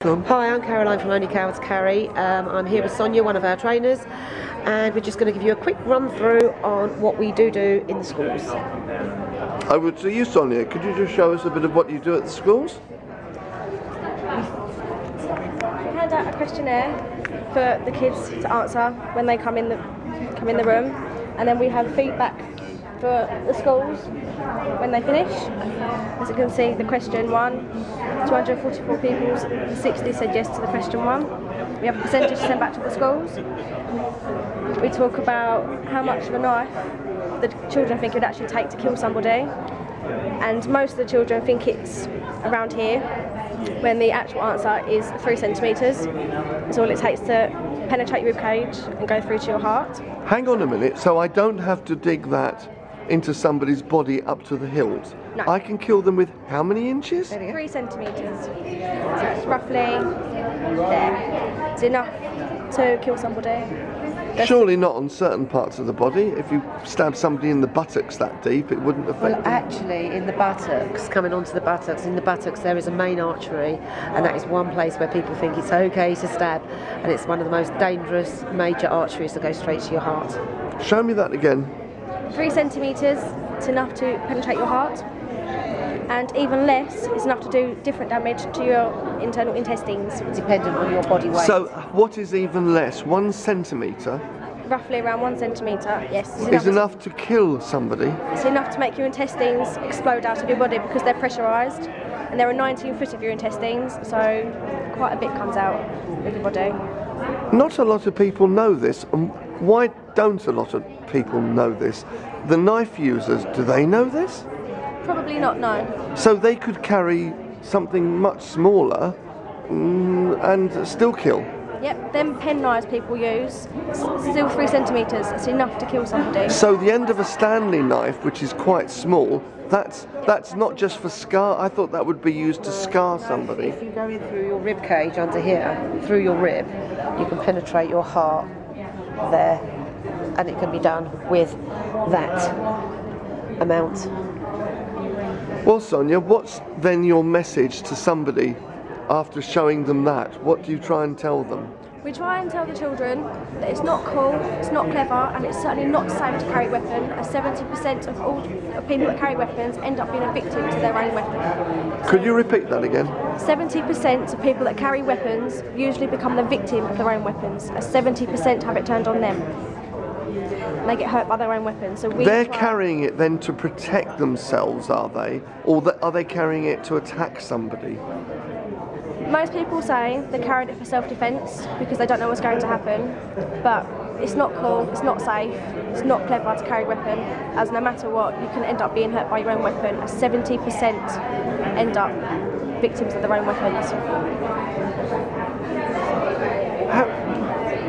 Welcome. Hi, I'm Caroline from Only Cowards Carry. I'm here with Sonia, one of our trainers, and we're just going to give you a quick run through on what we do in the schools. Over to you, Sonia. Could you just show us a bit of what you do at the schools? We hand out a questionnaire for the kids to answer when they come in the room, and then we have feedback for the schools when they finish. As you can see, the question 1, 244 people, 60 said yes to the question 1. We have a percentage sent back to the schools. We talk about how much of a knife the children think it would actually take to kill somebody, and most of the children think it's around here, when the actual answer is 3 centimetres. It's all it takes to penetrate your ribcage and go through to your heart. Hang on a minute, so I don't have to dig that into somebody's body up to the hilt. No. I can kill them with how many inches? 3 centimetres. So it's roughly there. It's enough to kill somebody. Surely not on certain parts of the body. If you stab somebody in the buttocks that deep, it wouldn't affect Well, them. actually, in the buttocks, coming onto the buttocks, in the buttocks there is a main artery, and that is one place where people think it's okay to stab, and it's one of the most dangerous major arteries that goes straight to your heart. Show me that again. 3 centimetres, it's enough to penetrate your heart, and even less is enough to do different damage to your internal intestines. Dependent on your body weight. So what is even less? 1 centimetre Roughly around 1 centimetre, yes. is enough to kill somebody. It's enough to make your intestines explode out of your body because they're pressurised, and there are 19 foot of your intestines, so quite a bit comes out of your body. Not a lot of people know this, and why don't a lot of people know this? The knife users, do they know this? Probably not, no. So they could carry something much smaller and still kill. Yep, them pen knives people use, still 3 centimetres, it's enough to kill somebody. So the end of a Stanley knife, which is quite small, that's not just for scar. I thought that would be used to scar somebody. If you go in through your rib cage under here, through your rib, you can penetrate your heart there, and it can be done with that amount. Well, Sonia, what's then your message to somebody after showing them that? What do you try and tell them? We try and tell the children that it's not cool, it's not clever, and it's certainly not safe to carry a weapon, as 70% of all people that carry weapons end up being a victim to their own weapon. Could you repeat that again? 70% of people that carry weapons usually become the victim of their own weapons, as 70% have it turned on them. And they get hurt by their own weapons. So They're carrying it then to protect themselves, are they? Or are they carrying it to attack somebody? Most people say they carried it for self-defence because they don't know what's going to happen, but it's not cool, it's not safe, it's not clever to carry a weapon, as no matter what, you can end up being hurt by your own weapon, as 70% end up victims of their own weapons.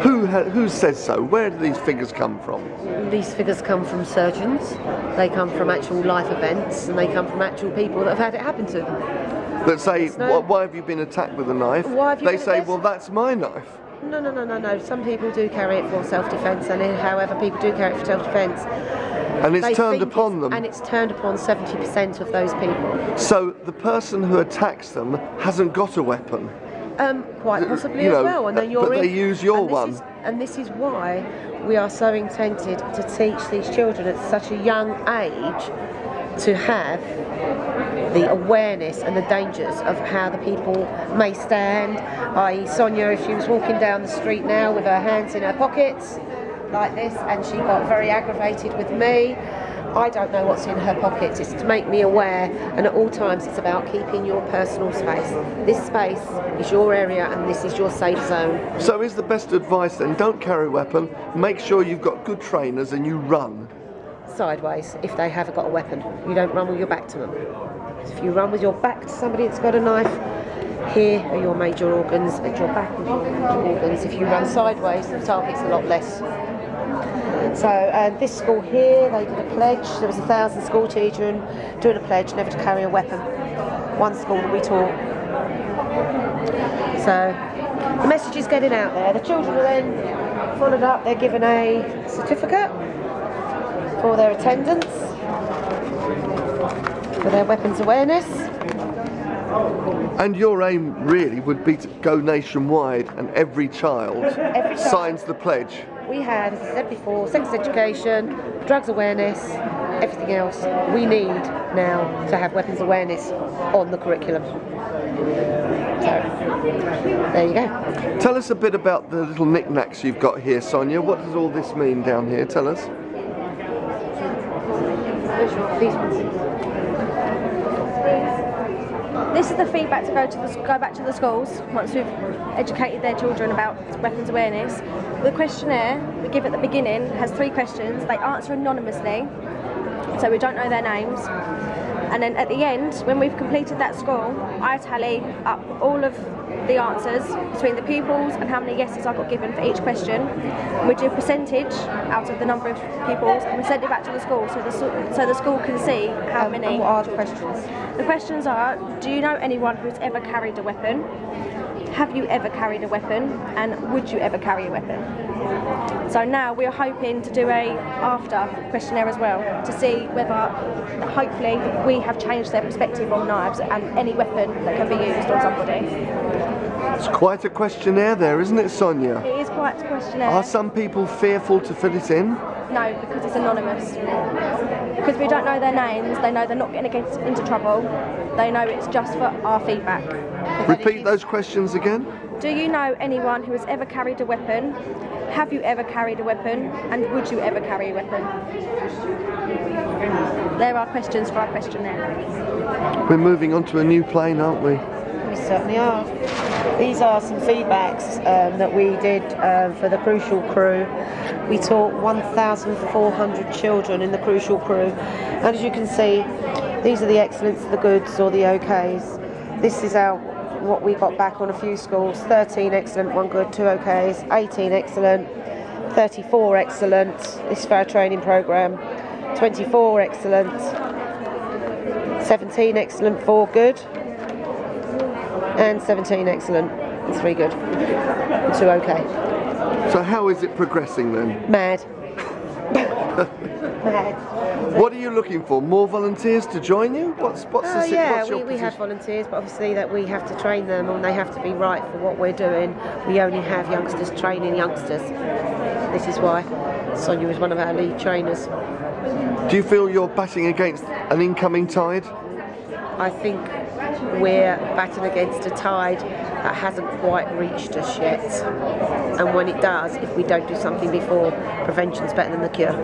Who says so? Where do these figures come from? These figures come from surgeons, they come from actual life events, and they come from actual people that have had it happen to them. That say, why have you been attacked with a knife? They say, well, that's my knife. No. Some people do carry it for self-defence, and however, people do carry it for self-defence. And it's turned upon them. And it's turned upon 70% of those people. So the person who attacks them hasn't got a weapon. Quite possibly as well. And then but they use your one. And this is why we are so intended to teach these children at such a young age to have the awareness and the dangers of how the people may stand. I.e. Sonia, if she was walking down the street now with her hands in her pockets like this, and she got very aggravated with me, I don't know what's in her pockets. It's to make me aware, and at all times it's about keeping your personal space. This space is your area and this is your safe zone. So is the best advice then, don't carry a weapon, make sure you've got good trainers and you run. Sideways, if they haven't got a weapon. You don't run with your back to them. If you run with your back to somebody that's got a knife, here are your major organs, at your back is your major organs. If you run sideways, the target's a lot less. So this school here, they did a pledge. There was 1,000 school children doing a pledge never to carry a weapon. One school that we taught. So the message is getting out there. The children are then followed up. They're given a certificate for their attendance, for their weapons awareness. And your aim really would be to go nationwide and every child signs the pledge. We have, as I said before, sex education, drugs awareness, everything else. We need now to have weapons awareness on the curriculum. So, there you go. Tell us a bit about the little knickknacks you've got here, Sonia. What does all this mean down here? Tell us. This is the feedback to go back to the schools once we've educated their children about weapons awareness. The questionnaire we give at the beginning has 3 questions. They answer anonymously, so we don't know their names. And then at the end, when we've completed that score, I tally up all of the answers between the pupils and how many yeses I got given for each question. We do a percentage out of the number of pupils and we send it back to the school so the school can see how many. And what are the questions? The questions are, do you know anyone who's ever carried a weapon? Have you ever carried a weapon? And would you ever carry a weapon? So now we're hoping to do a after questionnaire as well to see whether, hopefully, we have changed their perspective on knives and any weapon that can be used on somebody. It's quite a questionnaire there, isn't it, Sonia? It is quite a questionnaire. Are some people fearful to fill it in? No, because it's anonymous. Because we don't know their names, they know they're not going to get into trouble. They know it's just for our feedback. Repeat those questions again. Do you know anyone who has ever carried a weapon? Have you ever carried a weapon? And would you ever carry a weapon? There are questions for our questionnaire. We're moving on to a new plane, aren't we? We certainly are. These are some feedbacks that we did for the Crucial crew. We taught 1,400 children in the Crucial crew, and as you can see, these are the excellents, the goods, or the okays. This is what we got back on a few schools: 13 excellent, 1 good, 2 okays, 18 excellent, 34 excellent. This is for our training programme. 24 excellent, 17 excellent, 4 good, and 17 excellent, 3 good, and 2 okay. So how is it progressing then? Mad. Mad. What are you looking for? More volunteers to join you? What's your we have volunteers, but obviously that we have to train them and they have to be right for what we're doing. We only have youngsters training youngsters. This is why Sonia is one of our lead trainers. Do you feel you're batting against an incoming tide? I think we're batting against a tide that hasn't quite reached us yet. And when it does, if we don't do something before, prevention's better than the cure.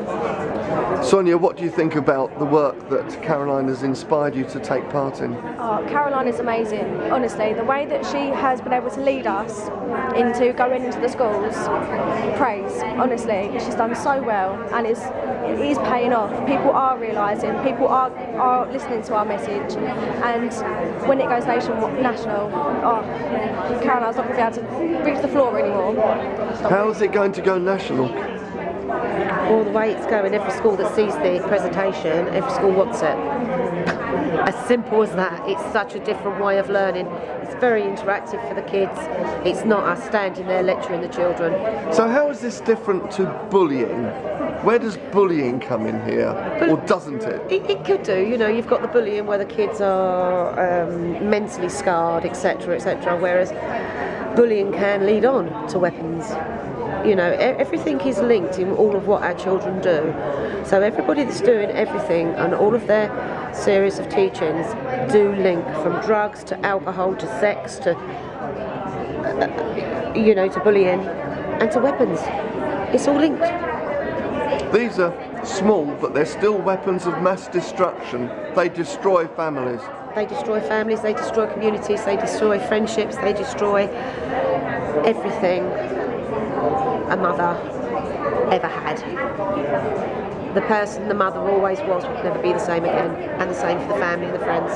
Sonia, what do you think about the work that Caroline has inspired you to take part in? Oh, Caroline is amazing, honestly. The way that she has been able to lead us into going into the schools, praise, honestly. She's done so well and it is paying off. People are realising, people are listening to our message, and when it goes national, Caroline's not going to be able to reach the floor anymore. How is it going to go national? Well, the way it's going, every school that sees the presentation, every school wants it. As simple as that. It's such a different way of learning. It's very interactive for the kids. It's not us standing there lecturing the children. So how is this different to bullying? Where does bullying come in here, or doesn't it? It could do. You know, you've got the bullying where the kids are mentally scarred, etc., etc., whereas bullying can lead on to weapons. You know, everything is linked in all of what our children do. So everybody that's doing everything and all of their series of teachings do link from drugs to alcohol to sex to, to bullying and to weapons. It's all linked. These are small, but they're still weapons of mass destruction. They destroy families. They destroy families, they destroy communities, they destroy friendships, they destroy everything a mother ever had. The person the mother always was would never be the same again, and the same for the family and the friends.